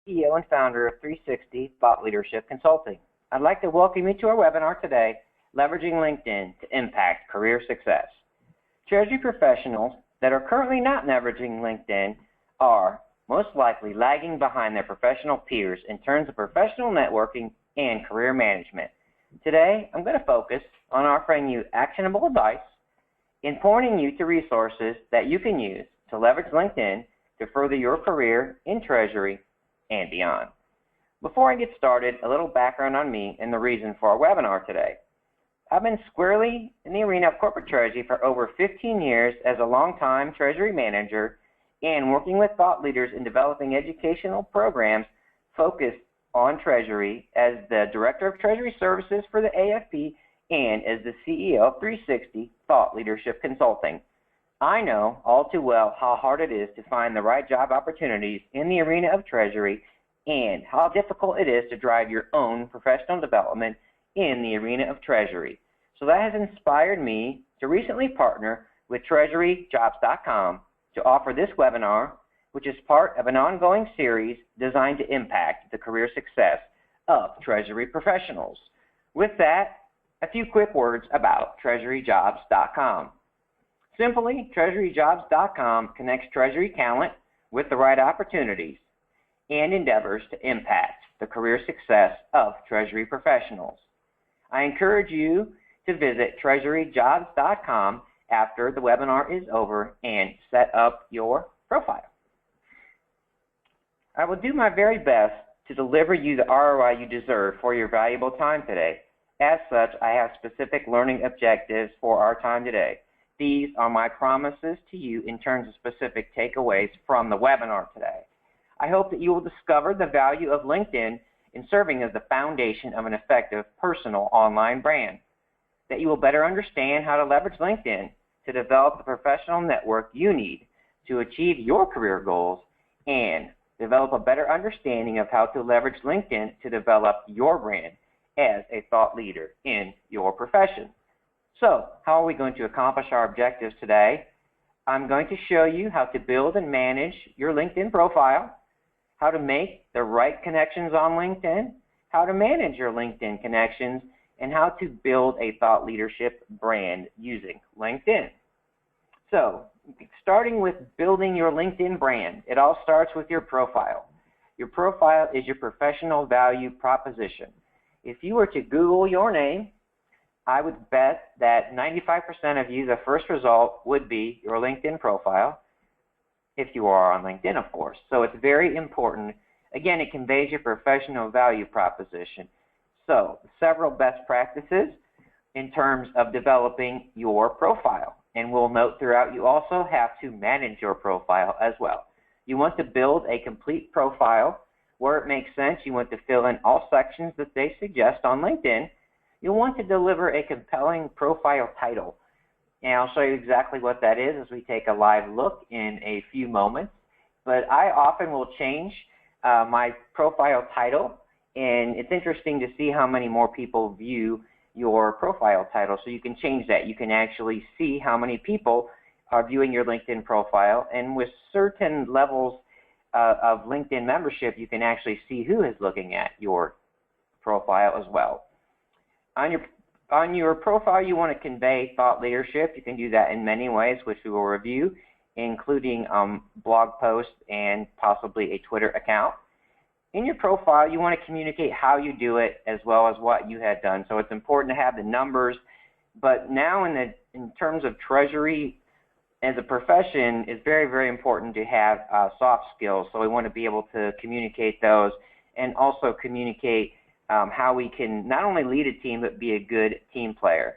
CEO and founder of 360 Thought Leadership Consulting. I'd like to welcome you to our webinar today, Leveraging LinkedIn to Impact Career Success. Treasury professionals that are currently not leveraging LinkedIn are most likely lagging behind their professional peers in terms of professional networking and career management. Today, I'm going to focus on offering you actionable advice and pointing you to resources that you can use to leverage LinkedIn to further your career in Treasury and beyond. Before I get started, a little background on me and the reason for our webinar today. I've been squarely in the arena of corporate Treasury for over 15 years as a longtime Treasury manager and working with thought leaders in developing educational programs focused on Treasury as the Director of Treasury Services for the AFP and as the CEO of 360 Thought Leadership Consulting. I know all too well how hard it is to find the right job opportunities in the arena of Treasury and how difficult it is to drive your own professional development in the arena of Treasury. So that has inspired me to recently partner with TreasuryJobs.com to offer this webinar, which is part of an ongoing series designed to impact the career success of Treasury professionals. With that, a few quick words about TreasuryJobs.com. Simply, TreasuryJobs.com connects Treasury talent with the right opportunities and endeavors to impact the career success of Treasury professionals. I encourage you to visit TreasuryJobs.com after the webinar is over and set up your profile. I will do my very best to deliver you the ROI you deserve for your valuable time today. As such, I have specific learning objectives for our time today. These are my promises to you in terms of specific takeaways from the webinar today. I hope that you will discover the value of LinkedIn in serving as the foundation of an effective personal online brand, that you will better understand how to leverage LinkedIn to develop the professional network you need to achieve your career goals, and develop a better understanding of how to leverage LinkedIn to develop your brand as a thought leader in your profession. So, how are we going to accomplish our objectives today? I'm going to show you how to build and manage your LinkedIn profile, how to make the right connections on LinkedIn, how to manage your LinkedIn connections, and how to build a thought leadership brand using LinkedIn. So, starting with building your LinkedIn brand, it all starts with your profile. Your profile is your professional value proposition. If you were to Google your name, I would bet that 95% of you, the first result would be your LinkedIn profile, if you are on LinkedIn, of course. So it's very important. Again, it conveys your professional value proposition. So several best practices in terms of developing your profile. And we'll note throughout, you also have to manage your profile as well. You want to build a complete profile where it makes sense. You want to fill in all sections that they suggest on LinkedIn. You'll want to deliver a compelling profile title. And I'll show you exactly what that is as we take a live look in a few moments. But I often will change my profile title, and it's interesting to see how many more people view your profile title. So you can change that. You can actually see how many people are viewing your LinkedIn profile, and with certain levels of LinkedIn membership, you can actually see who is looking at your profile as well. On your profile, you want to convey thought leadership. You can do that in many ways, which we will review, including blog posts and possibly a Twitter account. In your profile, you want to communicate how you do it as well as what you had done. So it's important to have the numbers, but now in terms of Treasury as a profession, it's very, very important to have soft skills. So we want to be able to communicate those and also communicate how we can not only lead a team, but be a good team player.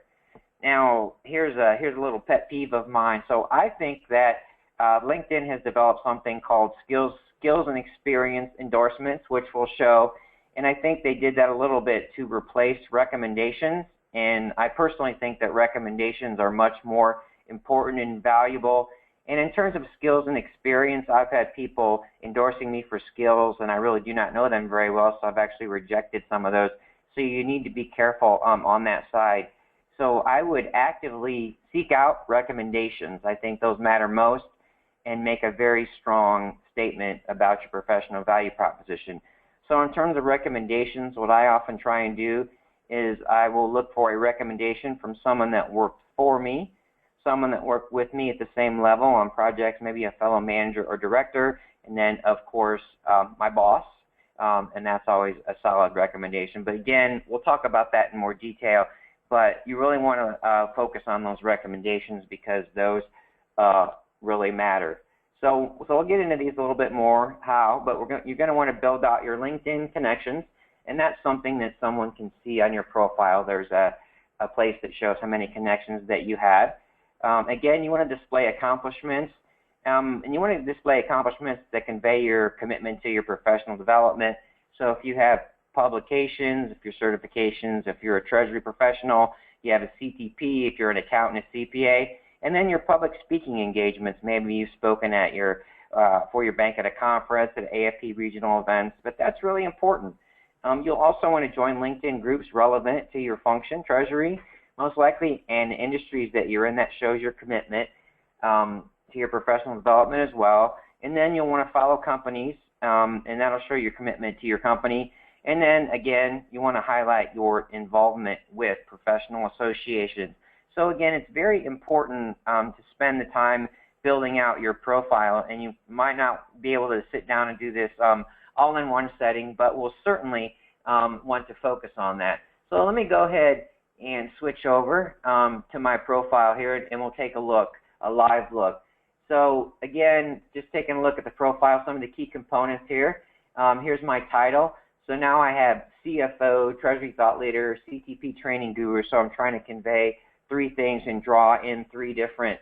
Now, here's a little pet peeve of mine. So I think that LinkedIn has developed something called skills and experience endorsements, which will show, and I think they did that a little bit to replace recommendations. And I personally think that recommendations are much more important and valuable. And in terms of skills and experience, I've had people endorsing me for skills, and I really do not know them very well, so I've actually rejected some of those. So you need to be careful on that side. So I would actively seek out recommendations. I think those matter most and make a very strong statement about your professional value proposition. So in terms of recommendations, what I often try and do is I will look for a recommendation from someone that worked for me, someone that worked with me at the same level on projects, maybe a fellow manager or director, and then, of course, my boss, and that's always a solid recommendation. But again, we'll talk about that in more detail, but you really want to focus on those recommendations because those really matter. So we'll get into these a little bit more, how, but you're going to want to build out your LinkedIn connections, and that's something that someone can see on your profile. There's a place that shows how many connections that you have. Again, you want to display accomplishments, and you want to display accomplishments that convey your commitment to your professional development. So if you have publications, if you're certifications, if you're a Treasury professional, you have a CTP, if you're an accountant, a CPA, and then your public speaking engagements. Maybe you've spoken at for your bank at a conference, at AFP regional events, but that's really important. You'll also want to join LinkedIn groups relevant to your function, Treasury, most likely, and industries that you're in. That shows your commitment to your professional development as well. And then you'll want to follow companies, and that'll show your commitment to your company. And then, again, you want to highlight your involvement with professional associations. So, again, it's very important to spend the time building out your profile, and you might not be able to sit down and do this all in one setting, but we'll certainly want to focus on that. So let me go ahead and switch over to my profile here, and we'll take a look, a live look. So again, just taking a look at the profile, some of the key components here. Here's my title. So now I have CFO, Treasury Thought Leader, CTP Training Guru. So I'm trying to convey three things and draw in three different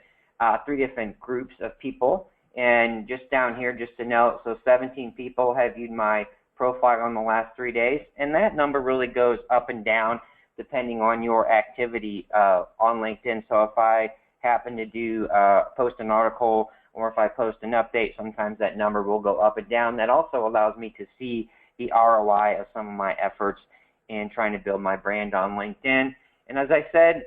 groups of people. And just down here, just to note, so 17 people have viewed my profile in the last 3 days, and that number really goes up and down depending on your activity on LinkedIn. So if I happen to post an article, or if I post an update, sometimes that number will go up and down. That also allows me to see the ROI of some of my efforts in trying to build my brand on LinkedIn. And as I said,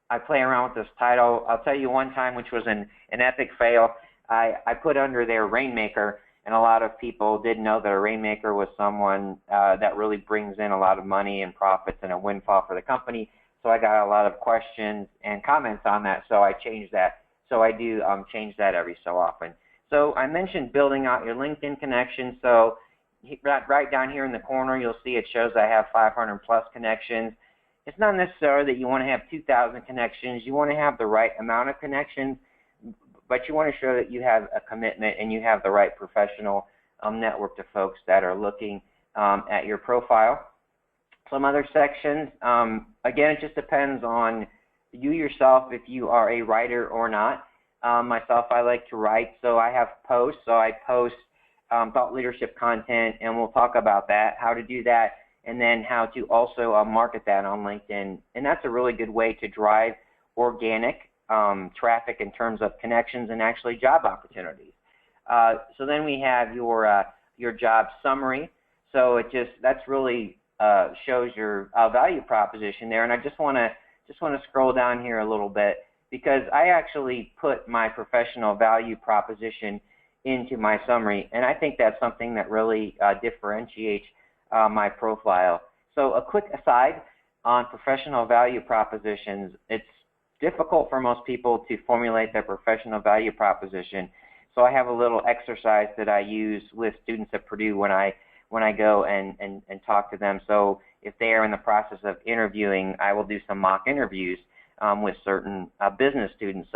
I play around with this title. I'll tell you one time, which was an epic fail. I put under there Rainmaker, and a lot of people didn't know that a Rainmaker was someone that really brings in a lot of money and profits and a windfall for the company. So I got a lot of questions and comments on that, so I changed that. So I do change that every so often. So I mentioned building out your LinkedIn connection. So right down here in the corner, you'll see it shows I have 500 plus connections. It's not necessarily that you want to have 2,000 connections. You want to have the right amount of connections, but you want to show that you have a commitment and you have the right professional network to folks that are looking at your profile. Some other sections, again, it just depends on you yourself if you are a writer or not. Myself, I like to write, so I have posts. So I post thought leadership content, and we'll talk about that, how to do that, and then how to also market that on LinkedIn. And that's a really good way to drive organic traffic in terms of connections and actually job opportunities. So then we have your job summary. So that's really shows your value proposition there. And I just want to scroll down here a little bit because I actually put my professional value proposition into my summary, and I think that's something that really differentiates my profile. So a quick aside on professional value propositions, it's difficult for most people to formulate their professional value proposition. So I have a little exercise that I use with students at Purdue when I go and talk to them. So if they are in the process of interviewing, I will do some mock interviews with certain business students.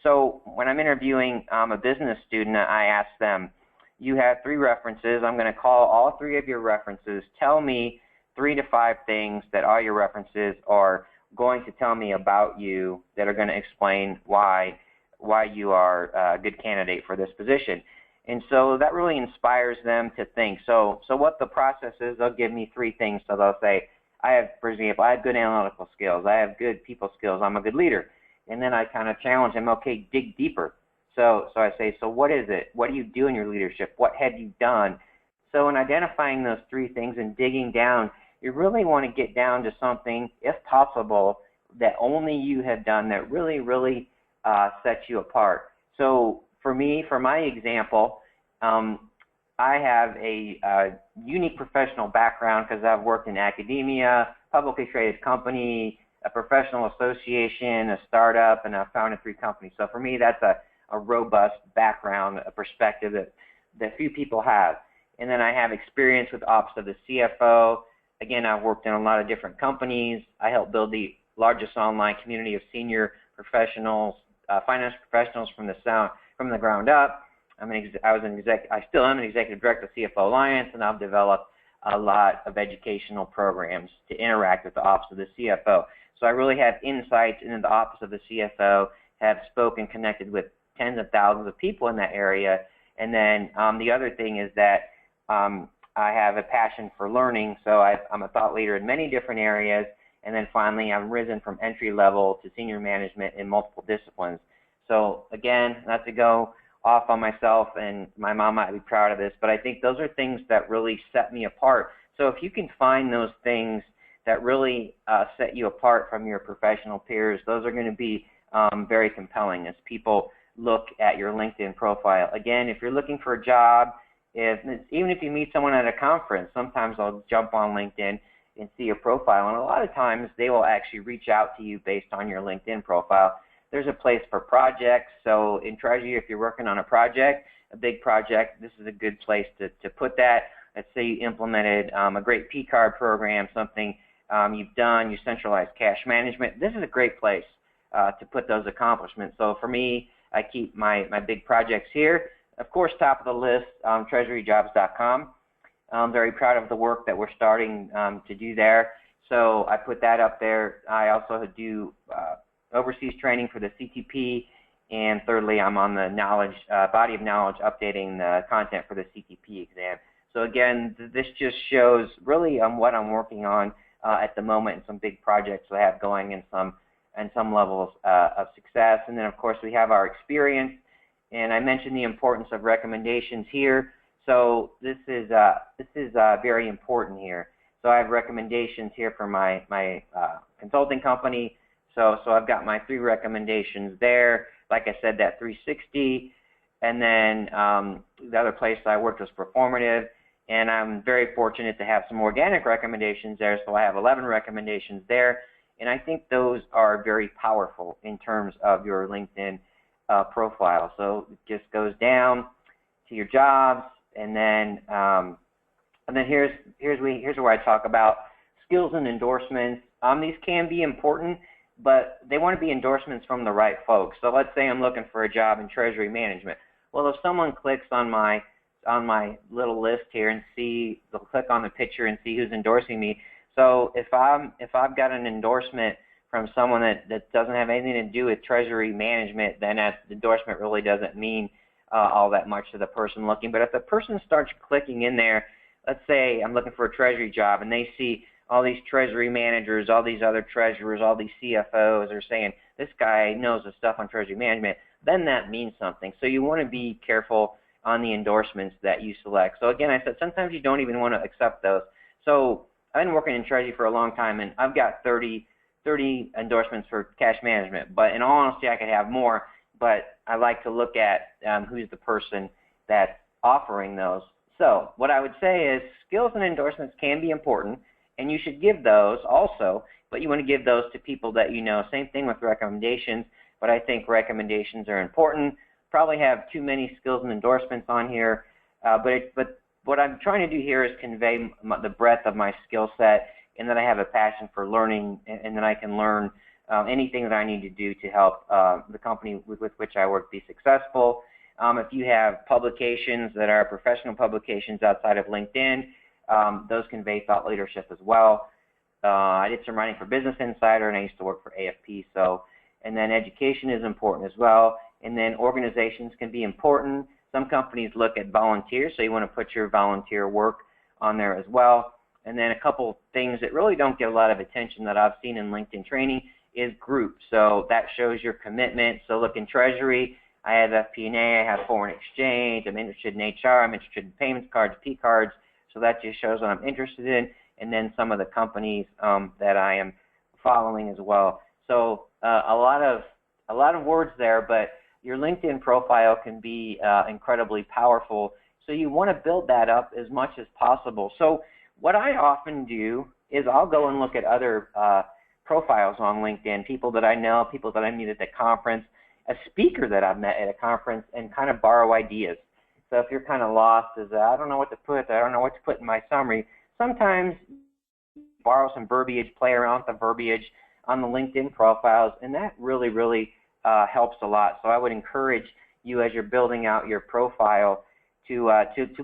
So when I'm interviewing a business student, I ask them, you have 3 references. I'm going to call all 3 of your references. Tell me 3 to 5 things that all your references are going to tell me about you that are going to explain why you are a good candidate for this position. And so that really inspires them to think. So what the process is, they'll give me 3 things. So they'll say, for example, I have good analytical skills. I have good people skills. I'm a good leader. And then I kind of challenge them, okay, dig deeper. So I say, so what is it? What do you do in your leadership? What have you done? So in identifying those 3 things and digging down, you really want to get down to something, if possible, that only you have done that really, really sets you apart. So for me, for my example, I have a unique professional background because I've worked in academia, publicly traded company, a professional association, a startup, and I've founded 3 companies. So for me, that's a robust background, a perspective that few people have. And then I have experience with Office of the CFO. Again, I've worked in a lot of different companies. I helped build the largest online community of senior professionals, finance professionals from the ground up. I still am an executive director of CFO Alliance, and I've developed a lot of educational programs to interact with the Office of the CFO. So I really have insights into the Office of the CFO, have spoken, connected with tens of thousands of people in that area. And then the other thing is that I have a passion for learning, so I'm a thought leader in many different areas. And then finally, I've risen from entry level to senior management in multiple disciplines. So again, not to go off on myself, and my mom might be proud of this, but I think those are things that really set me apart. So if you can find those things that really set you apart from your professional peers, those are going to be very compelling as people look at your LinkedIn profile. Again, if you're looking for a job, even if you meet someone at a conference, sometimes I'll jump on LinkedIn and see a profile, and a lot of times they will actually reach out to you based on your LinkedIn profile. There's a place for projects. So in Treasury, if you're working on a project, a big project, this is a good place to put that. Let's say you implemented a great P-card program, something you've done, you centralized cash management. This is a great place to put those accomplishments. So for me, I keep my big projects here. Of course, top of the list, treasuryjobs.com. I'm very proud of the work that we're starting to do there. So I put that up there. I also do overseas training for the CTP, and thirdly, I'm on the body of knowledge, updating the content for the CTP exam. So again, this just shows really what I'm working on at the moment, and some big projects I have going, and some levels of success. And then of course we have our experience, and I mentioned the importance of recommendations here. So this is very important here. So I have recommendations here for my consulting company. So I've got my 3 recommendations there. Like I said, that 360. And then the other place I worked was Performative. And I'm very fortunate to have some organic recommendations there. So I have 11 recommendations there. And I think those are very powerful in terms of your LinkedIn profile. So it just goes down to your jobs. And then here's where I talk about skills and endorsements. These can be important, but they want to be endorsements from the right folks. So let's say I'm looking for a job in treasury management. Well, if someone clicks on my little list here and they'll click on the picture and see who's endorsing me. So if I've got an endorsement from someone that doesn't have anything to do with treasury management, then that endorsement really doesn't mean all that much to the person looking. But if the person starts clicking in there, let's say I'm looking for a treasury job, and they see all these treasury managers, all these other treasurers, all these CFOs are saying, this guy knows the stuff on treasury management, then that means something. So you want to be careful on the endorsements that you select. So again, I said sometimes you don't even want to accept those. So I've been working in treasury for a long time, and I've got 30 endorsements for cash management. But in all honesty, I could have more. But I like to look at who's the person that's offering those. So what I would say is skills and endorsements can be important, and you should give those also, but you want to give those to people that you know. Same thing with recommendations, but I think recommendations are important. Probably have too many skills and endorsements on here, but what I'm trying to do here is convey the breadth of my skill set, and that I have a passion for learning, and that I can learn anything that I need to do to help the company with which I work be successful. If you have publications that are professional publications outside of LinkedIn, those convey thought leadership as well. I did some writing for Business Insider, and I used to work for AFP. And then education is important as well. And then organizations can be important. Some companies look at volunteers, so you want to put your volunteer work on there as well. And then a couple things that really don't get a lot of attention that I've seen in LinkedIn training is groups. So that shows your commitment. So look, in Treasury, I have FP&A, I have foreign exchange, I'm interested in HR, I'm interested in payments cards, P cards. So that just shows what I'm interested in. And then some of the companies that I am following as well. So a lot of words there, but your LinkedIn profile can be incredibly powerful So you want to build that up as much as possible. So what I often do is I'll go and look at other profiles on LinkedIn, people that I know, people that I meet at the conference, a speaker that I've met at a conference, and kind of borrow ideas. So if you're kind of lost as I don't know what to put, I don't know what to put in my summary, sometimes borrow some verbiage, play around with the verbiage on the LinkedIn profiles, and that really, really helps a lot. So I would encourage you as you're building out your profile to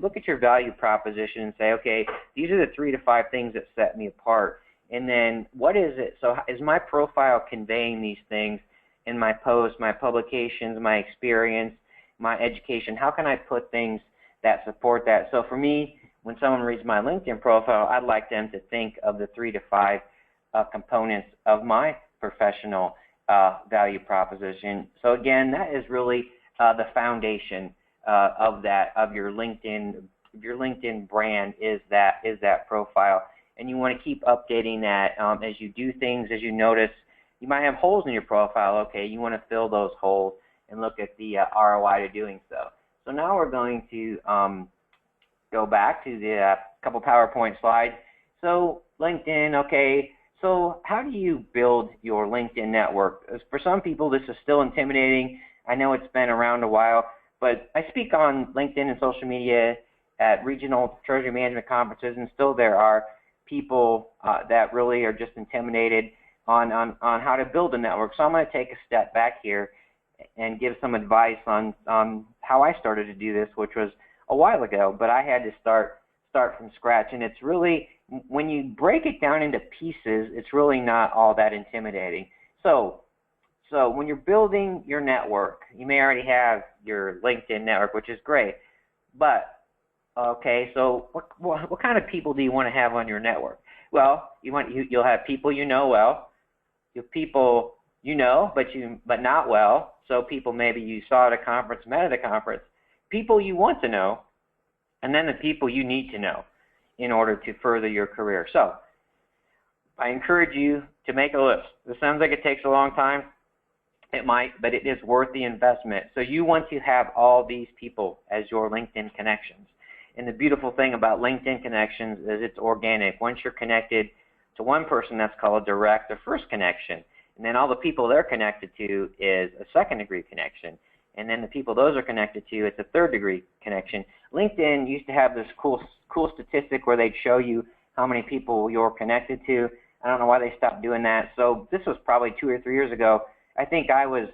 look at your value proposition and say, okay, these are the 3 to 5 things that set me apart. And then what is it? So is my profile conveying these things in my posts, my publications, my experience, my education? How can I put things that support that? So for me, when someone reads my LinkedIn profile, I'd like them to think of the 3 to 5 components of my professional value proposition. So again, that is really the foundation of your LinkedIn brand is that profile, and you want to keep updating that as you do things. As you notice, you might have holes in your profile. Okay, you want to fill those holes and look at the ROI to doing so. So now we're going to go back to the couple PowerPoint slides. So LinkedIn, okay. So how do you build your LinkedIn network? For some people, this is still intimidating. I know it's been around a while, but I speak on LinkedIn and social media at regional treasury management conferences, and still there are people that really are just intimidated on how to build a network. So I'm going to take a step back here and give some advice on how I started to do this, which was a while ago, but I had to start from scratch. And it's really, when you break it down into pieces, it's really not all that intimidating. So when you're building your network, you may already have your LinkedIn network, which is great. But okay, so what kind of people do you want to have on your network? Well, you'll have people you know well, you have people you know but not well. So people maybe you saw at a conference, met at a conference, people you want to know, and then the people you need to know in order to further your career. So I encourage you to make a list. This sounds like it takes a long time. It might, but it is worth the investment. So you want to have all these people as your LinkedIn connections. And the beautiful thing about LinkedIn connections is it's organic. Once you're connected to one person, that's called a direct or first connection. And then all the people they're connected to is a second-degree connection. And then the people those are connected to, it's a third-degree connection. LinkedIn used to have this cool statistic where they'd show you how many people you're connected to. I don't know why they stopped doing that. So this was probably 2 or 3 years ago. I think I was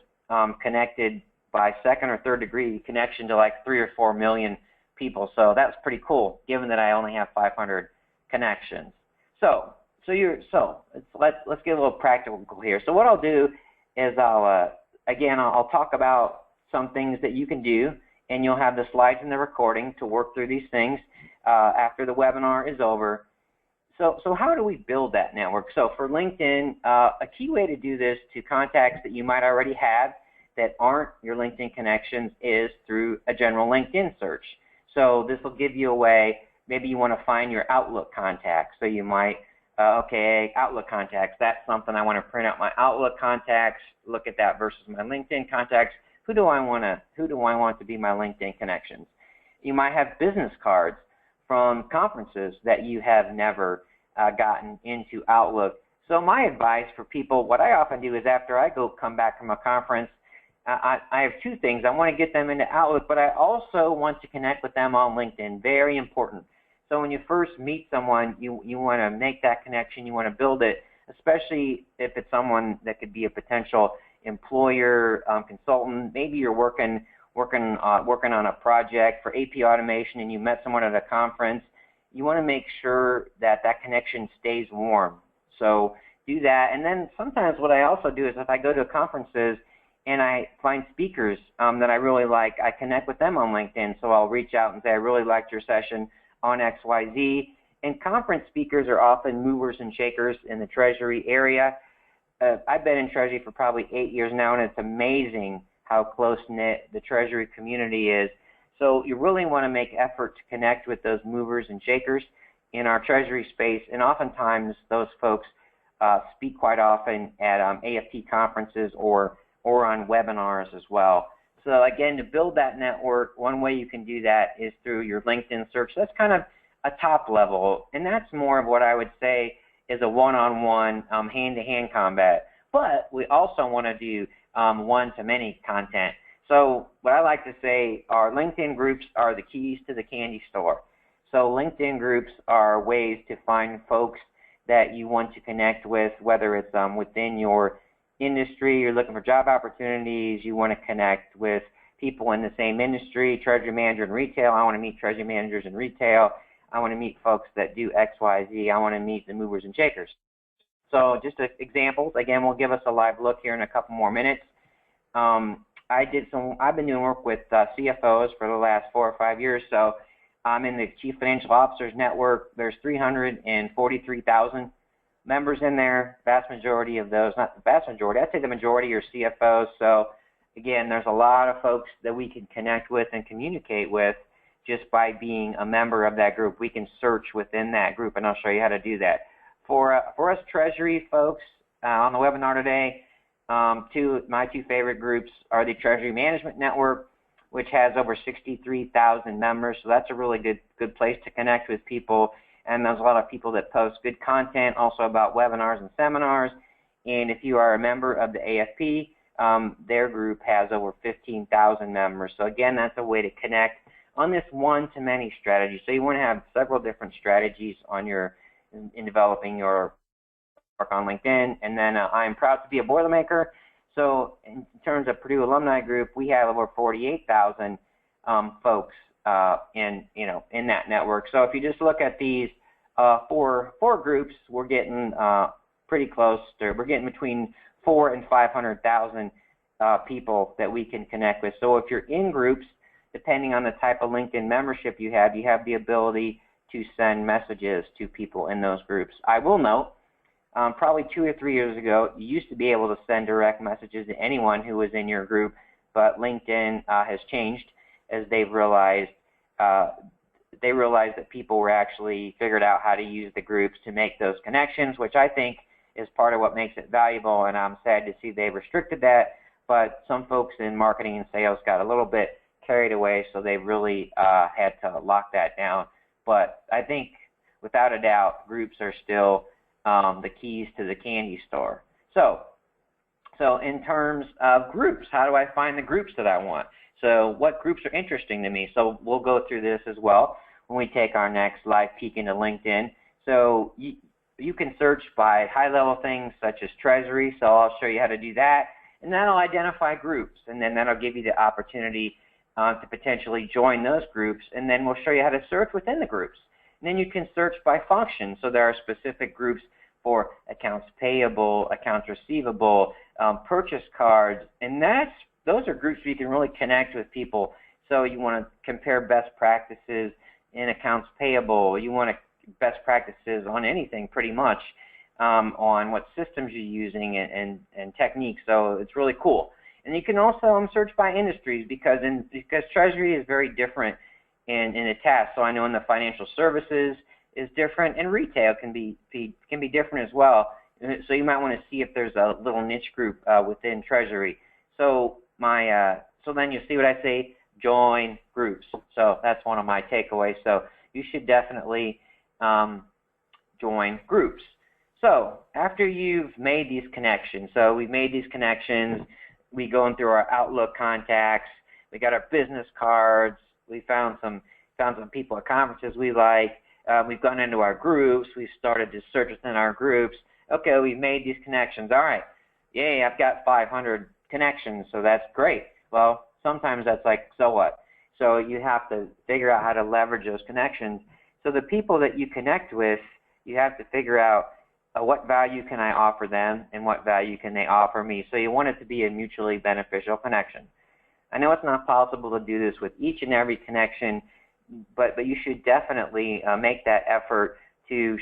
connected by second or third degree connection to like 3 or 4 million people. So that's pretty cool, given that I only have 500 connections. So let's get a little practical here. So what I'll do is I'll talk about some things that you can do, and you'll have the slides in the recording to work through these things after the webinar is over. So how do we build that network? So for LinkedIn, a key way to do this to contacts that you might already have that aren't your LinkedIn connections is through a general LinkedIn search. So this will give you a way, maybe you want to find your Outlook contacts. So you might, Outlook contacts, that's something I want to print out my Outlook contacts, look at that versus my LinkedIn contacts. Who do I want to be my LinkedIn connections? You might have business cards from conferences that you have never gotten into Outlook. So my advice for people, what I often do is after I come back from a conference, I have 2 things. I want to get them into Outlook, but I also want to connect with them on LinkedIn. Very important. So when you first meet someone, you want to make that connection. You want to build it, especially if it's someone that could be a potential employer, consultant. Maybe you're working on a project for AP automation and you met someone at a conference. You want to make sure that connection stays warm. So do that. And then sometimes what I also do is if I go to conferences and I find speakers that I really like, I connect with them on LinkedIn. So I'll reach out and say, I really liked your session on XYZ. And conference speakers are often movers and shakers in the Treasury area. I've been in Treasury for probably 8 years now, and it's amazing how close-knit the Treasury community is. So you really want to make effort to connect with those movers and shakers in our Treasury space, and oftentimes those folks speak quite often at AFT conferences or on webinars as well. So again, to build that network, one way you can do that is through your LinkedIn search. That's kind of a top level, and that's more of what I would say is a one-on-one, hand-to-hand combat. But we also want to do one-to-many content. So what I like to say are LinkedIn groups are the keys to the candy store. So LinkedIn groups are ways to find folks that you want to connect with, whether it's within your industry, you're looking for job opportunities, you want to connect with people in the same industry, treasury manager in retail, I want to meet treasury managers in retail, I want to meet folks that do X, Y, Z, I want to meet the movers and shakers. So just examples, again, we'll give us a live look here in a couple more minutes. I've been doing work with CFOs for the last 4 or 5 years, so I'm in the Chief Financial Officers Network. There's 343,000 members in there. Vast majority of those, not the vast majority, I'd say the majority are CFOs. So again, there's a lot of folks that we can connect with and communicate with just by being a member of that group. We can search within that group, and I'll show you how to do that. For us Treasury folks on the webinar today, my two favorite groups are the Treasury Management Network, which has over 63,000 members. So that's a really good place to connect with people. And there's a lot of people that post good content also about webinars and seminars. And if you are a member of the AFP, their group has over 15,000 members. So again, that's a way to connect on this one-to-many strategy. So you want to have several different strategies on in developing your work on LinkedIn. And then I'm proud to be a Boilermaker. So in terms of Purdue Alumni Group, we have over 48,000 folks in that network. So if you just look at these four groups, we're getting pretty close to, we're getting between 400,000 and 500,000 people that we can connect with. So if you're in groups, depending on the type of LinkedIn membership you have the ability to send messages to people in those groups. I will note, probably 2 or 3 years ago, you used to be able to send direct messages to anyone who was in your group, but LinkedIn has changed as they've realized that people were actually figured out how to use the groups to make those connections, which I think is part of what makes it valuable, and I'm sad to see they restricted that, but some folks in marketing and sales got a little bit carried away, so they really had to lock that down. But I think, without a doubt, groups are still the keys to the candy store. So in terms of groups, how do I find the groups that I want? So what groups are interesting to me? So we'll go through this as well when we take our next live peek into LinkedIn. So you can search by high-level things such as Treasury, so I'll show you how to do that, and that'll identify groups, and then that'll give you the opportunity to potentially join those groups, and then we'll show you how to search within the groups. And then you can search by function, so there are specific groups for accounts payable, accounts receivable, purchase cards, and those are groups where you can really connect with people. So you want to compare best practices in accounts payable. You want best practices on anything pretty much, on what systems you're using and techniques. So it's really cool. And you can also search by industries because Treasury is very different in its task. So I know in the financial services is different, and retail can be different as well. So you might want to see if there's a little niche group within Treasury. So then you see what I say, join groups. So that's one of my takeaways. So you should definitely join groups. So after you've made these connections, so we've made these connections, we going through our Outlook contacts, we got our business cards, we found some people at conferences we like, we've gone into our groups, we've started to search within our groups. Okay, we've made these connections. All right, yay, I've got 500 connections, so that's great. Well, sometimes that's like, so what? So you have to figure out how to leverage those connections. So the people that you connect with, you have to figure out what value can I offer them and what value can they offer me. So you want it to be a mutually beneficial connection. I know it's not possible to do this with each and every connection, but you should definitely make that effort to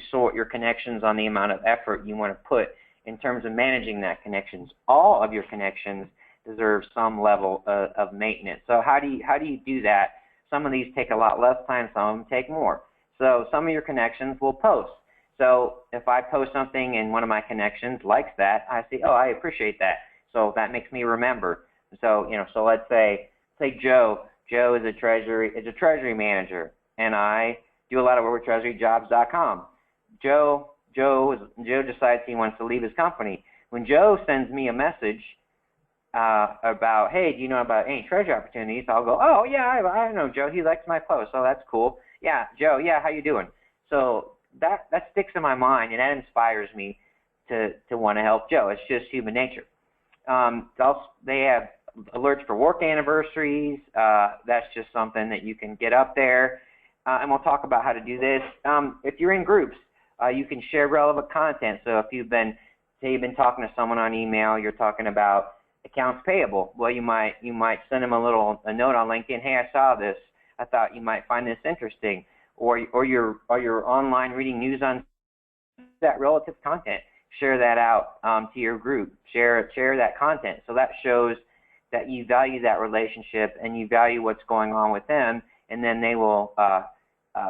sort your connections on the amount of effort you want to put in terms of managing that connections. All of your connections deserve some level of maintenance. So how do you do that? Some of these take a lot less time, some of them take more. So some of your connections will post. So if I post something and one of my connections likes that, I say, oh, I appreciate that. So that makes me remember. So, so let's say Joe is a treasury manager, and I do a lot of work with treasuryjobs.com. Joe decides he wants to leave his company. When Joe sends me a message about, hey, do you know about any treasury opportunities? I'll go, oh yeah, I know Joe. He likes my post, so that's cool. Yeah, Joe. Yeah, how you doing? So that sticks in my mind, and that inspires me to want to help Joe. It's just human nature. They have alerts for work anniversaries. That's just something that you can get up there, and we'll talk about how to do this. If you're in groups, you can share relevant content. So if you've been talking to someone on email, you're talking about accounts payable. Well, you might send them a note on LinkedIn. Hey, I saw this. I thought you might find this interesting. Or you're online reading news on that relative content. Share that out to your group. Share that content. So that shows that you value that relationship and you value what's going on with them, and then they will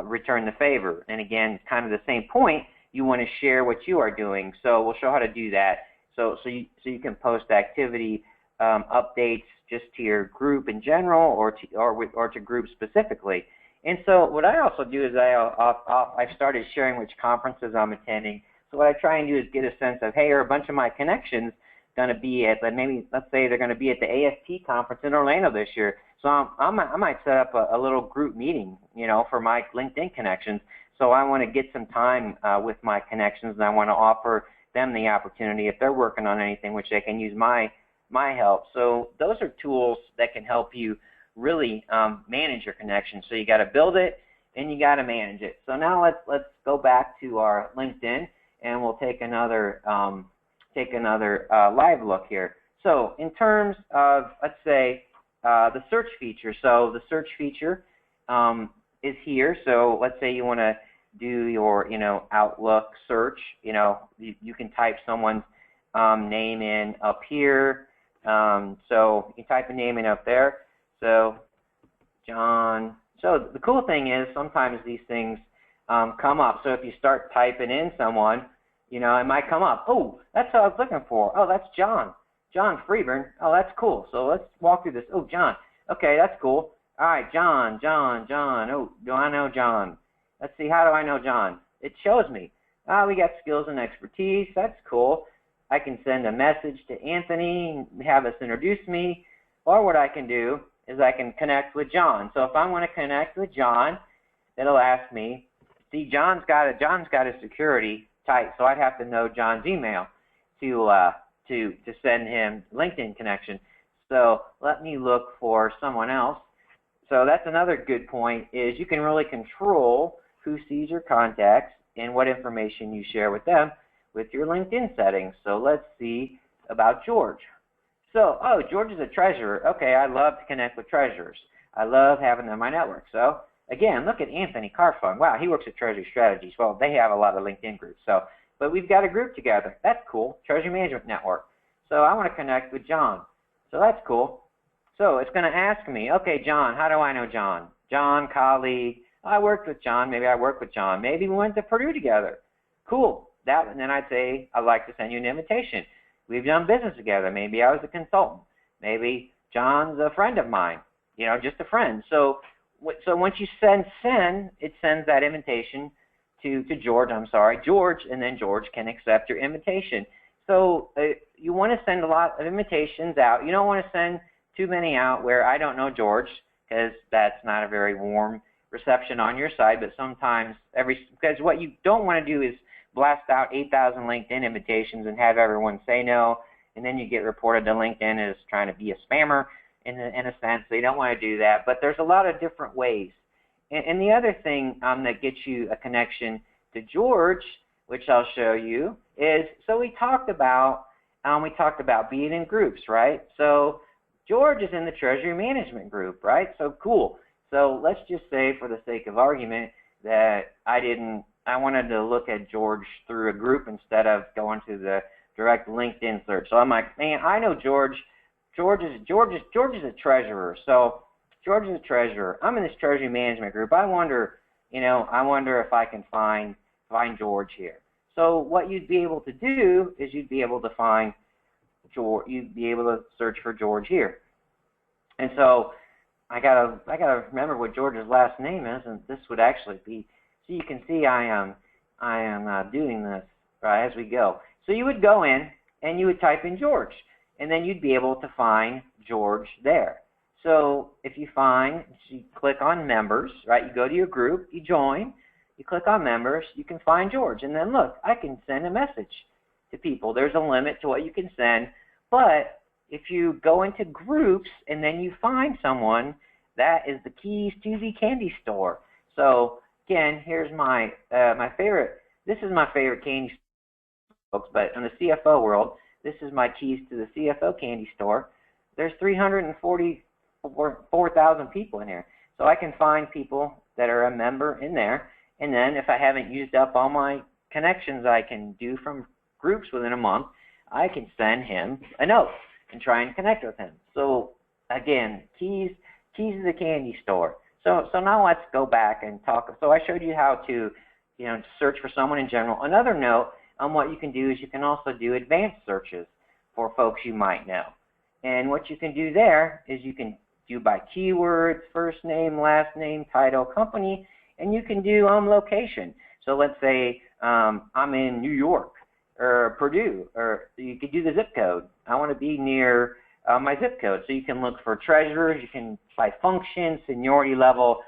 return the favor. And again, it's kind of the same point. You want to share what you are doing. So we'll show how to do that. So you can post activity updates just to your group in general, or to groups specifically. And so what I also do is I've started sharing which conferences I'm attending. So what I try and do is get a sense of, hey, are a bunch of my connections going to be at, let's say they're going to be at the AFT conference in Orlando this year. So I might set up a little group meeting, for my LinkedIn connections. So I want to get some time with my connections, and I want to offer them the opportunity if they're working on anything, which they can use my help. So those are tools that can help you really manage your connections. So you got to build it and you got to manage it. So now let's go back to our LinkedIn, and we'll take another live look here. So in terms of, let's say, the search feature. So the search feature is here. So let's say you want to do your Outlook search. You can type someone's name in up here. So you type a name in up there. So John. So the cool thing is sometimes these things come up. So if you start typing in someone, it might come up. Oh, that's what I was looking for. Oh, that's John Freeburn. Oh, that's cool. So let's walk through this. Oh, John. Okay, that's cool. All right, John. Oh, do I know John? Let's see, how do I know John? It shows me. We got skills and expertise. That's cool. I can send a message to Anthony, have us introduce me, or what I can do is I can connect with John. So if I want to connect with John, it'll ask me. See, John's got a security type, so I'd have to know John's email to send him LinkedIn connection. So let me look for someone else. So that's another good point, is you can really control who sees your contacts and what information you share with them with your LinkedIn settings. So let's see about George. So, George is a treasurer. Okay, I love to connect with treasurers. I love having them in my network. So again, look at Anthony Carfung. Wow, he works at Treasury Strategies. Well, they have a lot of LinkedIn groups. But we've got a group together. That's cool. Treasury Management Network. So I want to connect with John. So that's cool. So it's going to ask me, okay, John, how do I know John? John, colleague. I worked with John. Maybe I worked with John. Maybe we went to Purdue together. Cool. And then I'd say, I'd like to send you an invitation. We've done business together. Maybe I was a consultant. Maybe John's a friend of mine, just a friend. So once you send, it sends that invitation to George, and then George can accept your invitation. So you want to send a lot of invitations out. You don't want to send too many out where I don't know George, because that's not a very warm reception on your side. But sometimes, because what you don't want to do is blast out 8,000 LinkedIn invitations and have everyone say no, and then you get reported to LinkedIn as trying to be a spammer in a sense. So you don't want to do that. But there's a lot of different ways. And the other thing that gets you a connection to George, which I'll show you, is, so we talked about being in groups, right? So George is in the Treasury Management group, right? So cool. So let's just say, for the sake of argument, that I wanted to look at George through a group instead of going to the direct LinkedIn search. So I'm like, man, I know George. George is a treasurer. So George is a treasurer. I'm in this Treasury Management group. I wonder if I can find George here. So what you'd be able to do is you'd be able to find George. You'd be able to search for George here. And so I gotta remember what George's last name is, and this would actually be, so you can see I am doing this right as we go. So you would go in and you would type in George, and then you'd be able to find George there. So if you click on members, right? You go to your group, you join, you click on members, you can find George, and then look, I can send a message to people. There's a limit to what you can send, but if you go into groups and then you find someone, that is the keys to the candy store. So again, here's my my favorite. This is my favorite candy store, folks. But in the CFO world, this is my keys to the CFO candy store. There's 344,000 people in here, so I can find people that are a member in there. And then if I haven't used up all my connections I can do from groups within a month, I can send him a note and try and connect with him. So again, keys to the candy store. So now let's go back and talk. So I showed you how to, search for someone in general. Another note on what you can do is you can also do advanced searches for folks you might know. And what you can do there is you can do by keywords, first name, last name, title, company, and you can do location. So let's say I'm in New York or Purdue, or you could do the zip code. I want to be near my zip code. So you can look for treasurers, you can by function, seniority level.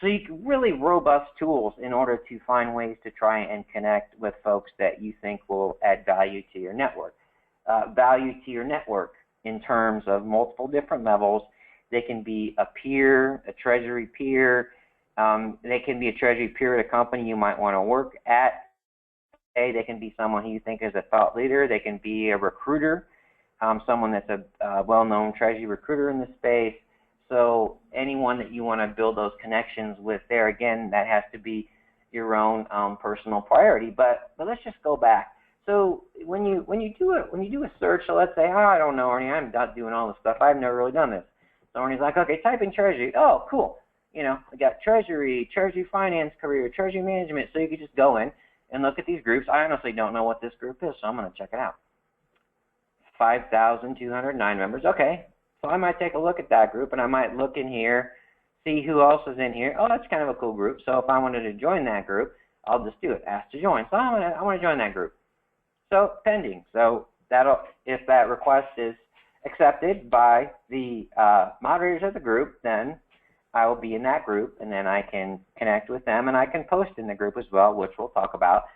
So you can really robust tools in order to find ways to try and connect with folks that you think will add value to your network. Value to your network in terms of multiple different levels. They can be a peer, a treasury peer. They can be a treasury peer at a company you might want to work at. They can be someone who you think is a thought leader. They can be a recruiter, someone that's a well-known treasury recruiter in the space. So anyone that you want to build those connections with there, again, that has to be your own personal priority. But let's just go back. So when you do a search, so let's say, I don't know, Ernie, I'm not doing all this stuff. I've never really done this. So Ernie's like, okay, type in treasury. Oh, cool. I got treasury finance career, treasury management. So you could just go in and look at these groups. I honestly don't know what this group is, so I'm going to check it out. 5,209 members. Okay, so I might take a look at that group, and I might look in here, see who else is in here. Oh, that's kind of a cool group. So if I wanted to join that group, I'll just do it. Ask to join. So I want to join that group. So pending. So if that request is accepted by the moderators of the group, then I will be in that group, and then I can connect with them, and I can post in the group as well, which we'll talk about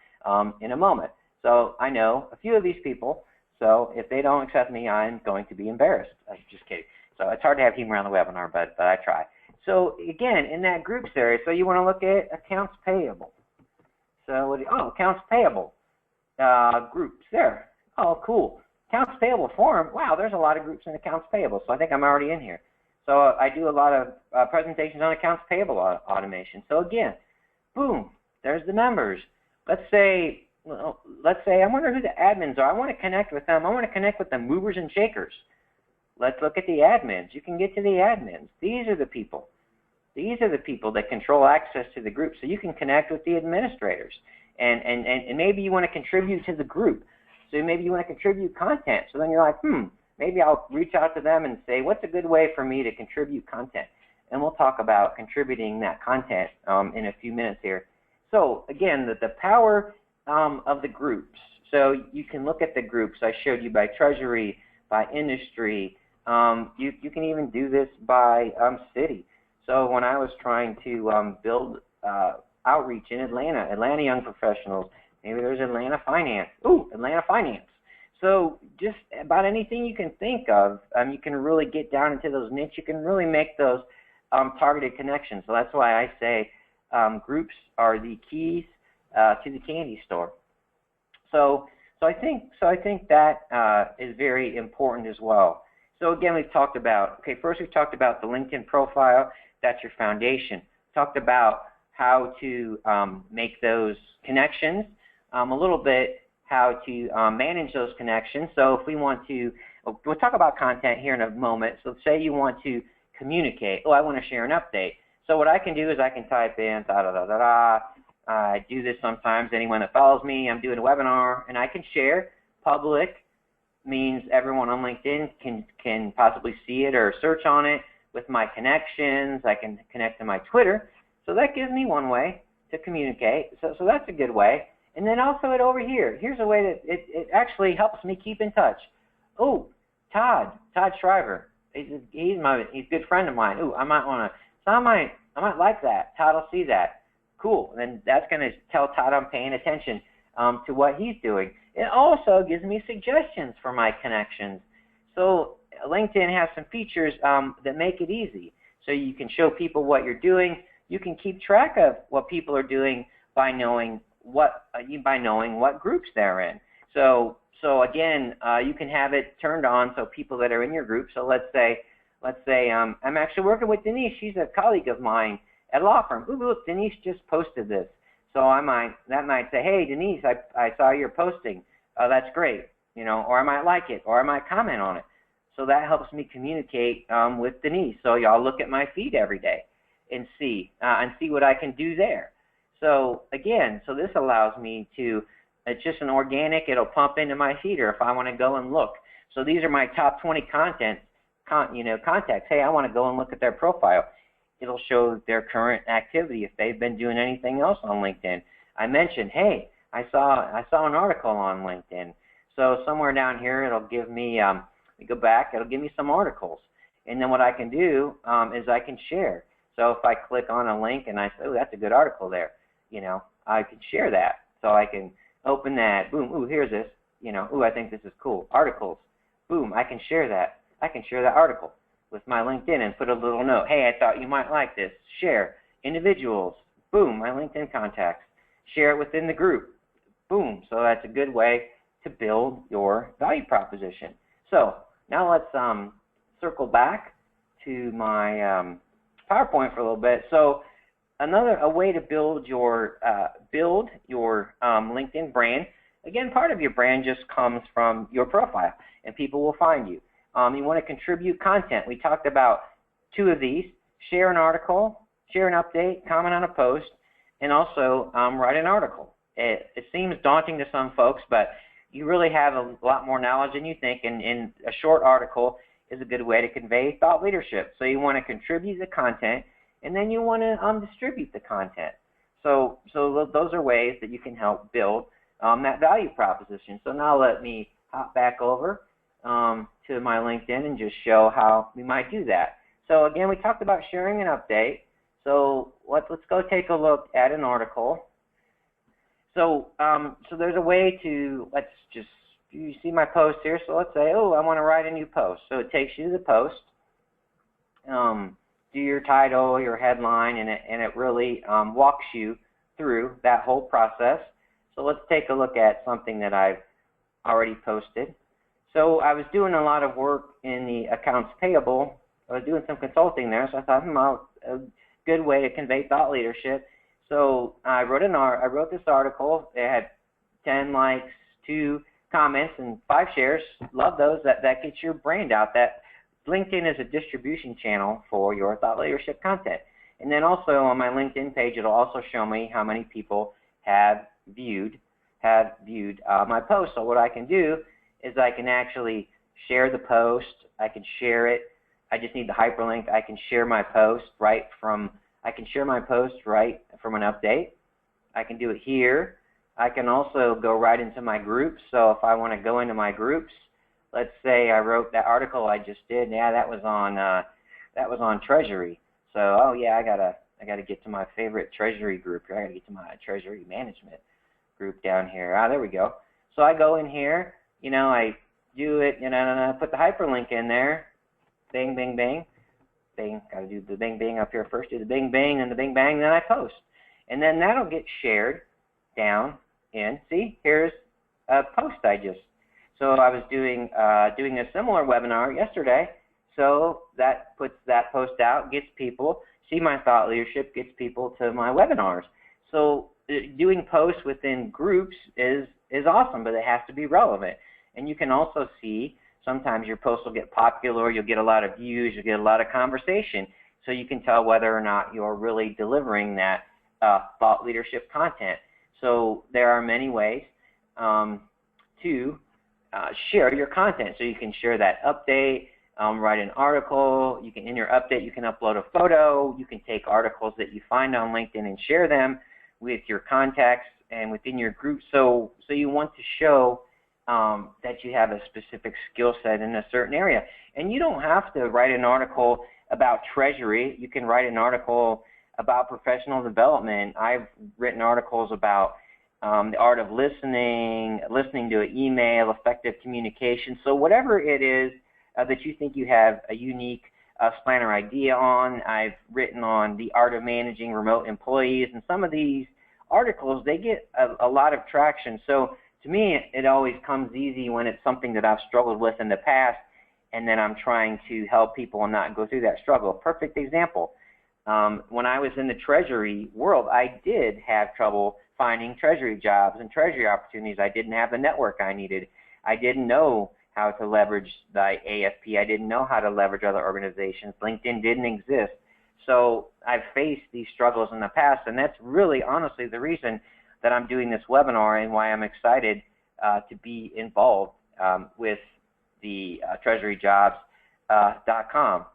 in a moment. So I know a few of these people, so if they don't accept me, I'm going to be embarrassed. I'm just kidding. So it's hard to have humor on the webinar, but I try. So again, in that groups area, so you want to look at accounts payable. So, accounts payable groups there. Oh, cool. Accounts payable forum. Wow, there's a lot of groups in accounts payable, so I think I'm already in here. So I do a lot of presentations on accounts payable automation. So again, boom, there's the members. Let's say I wonder who the admins are. I want to connect with them. I want to connect with the movers and shakers. Let's look at the admins. You can get to the admins. These are the people. These are the people that control access to the group. So you can connect with the administrators. And maybe you want to contribute to the group. So maybe you want to contribute content. So then you're like, maybe I'll reach out to them and say, what's a good way for me to contribute content? And we'll talk about contributing that content in a few minutes here. So again, the power of the groups. So you can look at the groups I showed you by treasury, by industry. You can even do this by city. So when I was trying to build outreach in Atlanta young professionals, maybe there's Atlanta finance. Ooh, Atlanta finance. So just about anything you can think of, you can really get down into those niche. You can really make those targeted connections. So that's why I say groups are the keys to the candy store. So I think that is very important as well. So again, we've talked about, first we've talked about the LinkedIn profile. That's your foundation. Talked about how to make those connections, a little bit how to manage those connections. So if we want to, we'll talk about content here in a moment. So say you want to communicate. I want to share an update. So what I can do is I can type in I do this sometimes. Anyone that follows me, I'm doing a webinar, and I can share public means everyone on LinkedIn can possibly see it or search on it with my connections. I can connect to my Twitter. So that gives me one way to communicate. So that's a good way. And then also over here, here's a way that it actually helps me keep in touch. Oh, Todd Shriver. He's a good friend of mine. Ooh, I might like that. Todd will see that. Cool. And then that's going to tell Todd I'm paying attention to what he's doing. It also gives me suggestions for my connections. So LinkedIn has some features that make it easy. So you can show people what you're doing. You can keep track of what people are doing by knowing what groups they're in. So again, you can have it turned on so people that are in your group. So let's say I'm actually working with Denise. She's a colleague of mine at a law firm. Ooh, look, Denise just posted this. So that might say, hey, Denise, I saw your posting. Oh, that's great. Or I might like it, or I might comment on it. So that helps me communicate with Denise. So y'all look at my feed every day and see what I can do there. So again, this allows me to, it's just an organic, it'll pump into my feeder if I want to go and look. So these are my top 20 contacts. Hey, I want to go and look at their profile. It'll show their current activity if they've been doing anything else on LinkedIn. I mentioned, hey, I saw an article on LinkedIn. So somewhere down here, it'll give me, go back, it'll give me some articles. And then what I can do is I can share. So if I click on a link and I say, oh, that's a good article there, I can share that. So I can open that, boom, ooh, here's this, ooh, I think this is cool. Articles, boom, I can share that. I can share that article with my LinkedIn and put a little note. Hey, I thought you might like this. Share. Individuals, boom, my LinkedIn contacts. Share it within the group, boom. So that's a good way to build your value proposition. So now let's circle back to my PowerPoint for a little bit. So a way to build your LinkedIn brand. Again, part of your brand just comes from your profile, and people will find you. You want to contribute content. We talked about two of these: share an article, share an update, comment on a post, and also write an article. It seems daunting to some folks, but you really have a lot more knowledge than you think, and a short article is a good way to convey thought leadership. So you want to contribute the content, and then you want to distribute the content. So those are ways that you can help build that value proposition. So now let me hop back over to my LinkedIn and just show how we might do that. So again, we talked about sharing an update. So let's go take a look at an article. So there's a way to, you see my post here. So let's say, oh, I want to write a new post. So it takes you to the post, do your title, your headline, and it really walks you through that whole process. So let's take a look at something that I've already posted. So I was doing a lot of work in the accounts payable. I was doing some consulting there, so I thought, a good way to convey thought leadership. So I wrote this article. It had 10 likes, 2 comments, and 5 shares. Love those. That gets your brand out. That LinkedIn is a distribution channel for your thought leadership content. And then also on my LinkedIn page, it'll also show me how many people have viewed my post. So what I can do is I can actually share the post. I can share it. I just need the hyperlink. I can share my post right from an update. I can do it here. I can also go right into my groups. So if I want to go into my groups, let's say I wrote that article I just did. Yeah, that was on Treasury. So oh yeah, I gotta get to my favorite Treasury group here. I gotta get to my Treasury management group down here. There we go. So I go in here. I do it. I put the hyperlink in there. Bing, bing, bing. Bing. Gotta do the bing, bing up here first. Do the bing, bing, and the bing, bang. Then I post, and then that'll get shared down in. See, here's a post I just. So I was doing a similar webinar yesterday. So that puts that post out, gets people see my thought leadership, gets people to my webinars. So doing posts within groups is awesome, but it has to be relevant. And you can also see sometimes your posts will get popular, you'll get a lot of views, you'll get a lot of conversation. So you can tell whether or not you're really delivering that thought leadership content. So there are many ways to share your content. So you can share that update, write an article. You can, in your update, you can upload a photo. You can take articles that you find on LinkedIn and share them with your contacts and within your group. So you want to show that you have a specific skill set in a certain area. And you don't have to write an article about Treasury. You can write an article about professional development. I've written articles about the art of listening to an email, effective communication. So whatever it is that you think you have a unique slant or idea on, I've written on the art of managing remote employees, and some of these articles, they get a lot of traction. So to me, it always comes easy when it's something that I've struggled with in the past, and then I'm trying to help people and not go through that struggle. Perfect example. When I was in the Treasury world, I did have trouble finding Treasury jobs and Treasury opportunities. I didn't have the network I needed. I didn't know how to leverage the AFP. I didn't know how to leverage other organizations. LinkedIn didn't exist. So I've faced these struggles in the past, and that's really honestly the reason that I'm doing this webinar and why I'm excited to be involved with the treasuryjobs.com.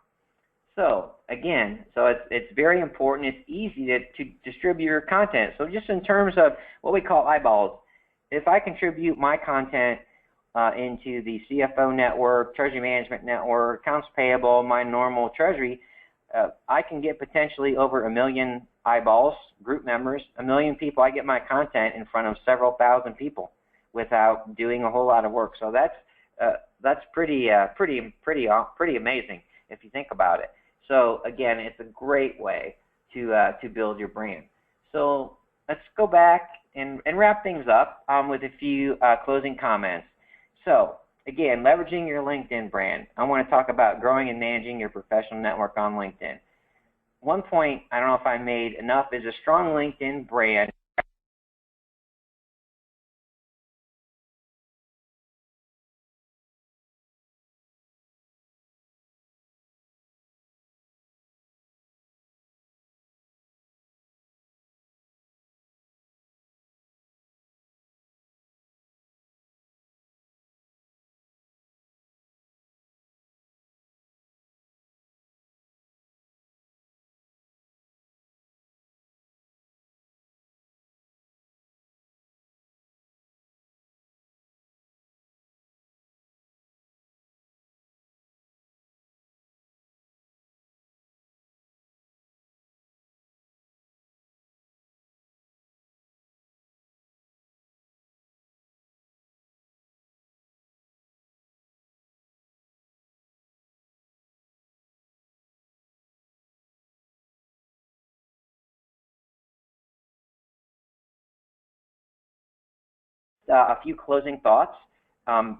So again, it's very important. It's easy to distribute your content. So just in terms of what we call eyeballs, if I contribute my content into the CFO network, Treasury Management Network, Accounts Payable, my normal Treasury, I can get potentially over 1 million eyeballs, group members, 1 million people. I get my content in front of several thousand people without doing a whole lot of work. So that's pretty amazing if you think about it. So again, it's a great way to build your brand. So let's go back and wrap things up with a few closing comments. So again, leveraging your LinkedIn brand. I want to talk about growing and managing your professional network on LinkedIn. One point I don't know if I made enough is a strong LinkedIn brand. A few closing thoughts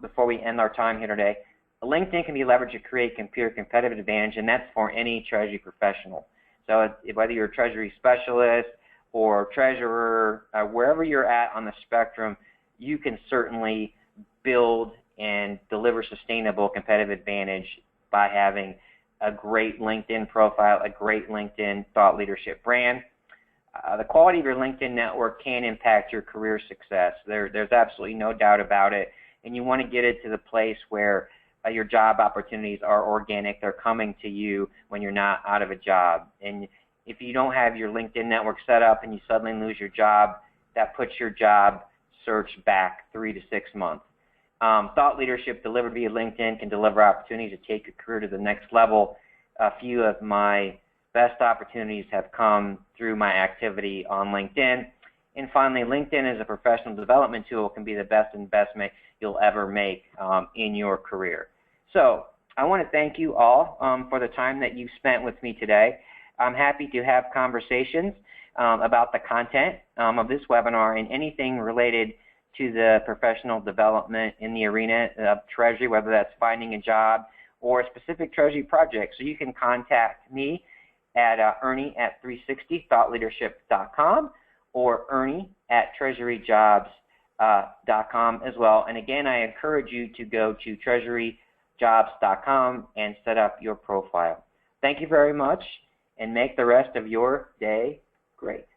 before we end our time here today. LinkedIn can be leveraged to create competitive advantage, and that's for any Treasury professional. So whether you're a Treasury specialist or treasurer, wherever you're at on the spectrum, you can certainly build and deliver sustainable competitive advantage by having a great LinkedIn profile, a great LinkedIn thought leadership brand. The quality of your LinkedIn network can impact your career success. There's absolutely no doubt about it. And you want to get it to the place where your job opportunities are organic. They're coming to you when you're not out of a job. And if you don't have your LinkedIn network set up and you suddenly lose your job, that puts your job search back 3 to 6 months. Thought leadership delivered via LinkedIn can deliver opportunities to take your career to the next level. A few of my best opportunities have come through my activity on LinkedIn. And finally, LinkedIn as a professional development tool can be the best investment you'll ever make in your career. So I want to thank you all for the time that you spent with me today. I'm happy to have conversations about the content of this webinar and anything related to the professional development in the arena of Treasury, whether that's finding a job or a specific Treasury project. So you can contact me at Ernie@360thoughtleadership.com or Ernie@treasuryjobs.com as well. And again, I encourage you to go to treasuryjobs.com and set up your profile. Thank you very much, and make the rest of your day great.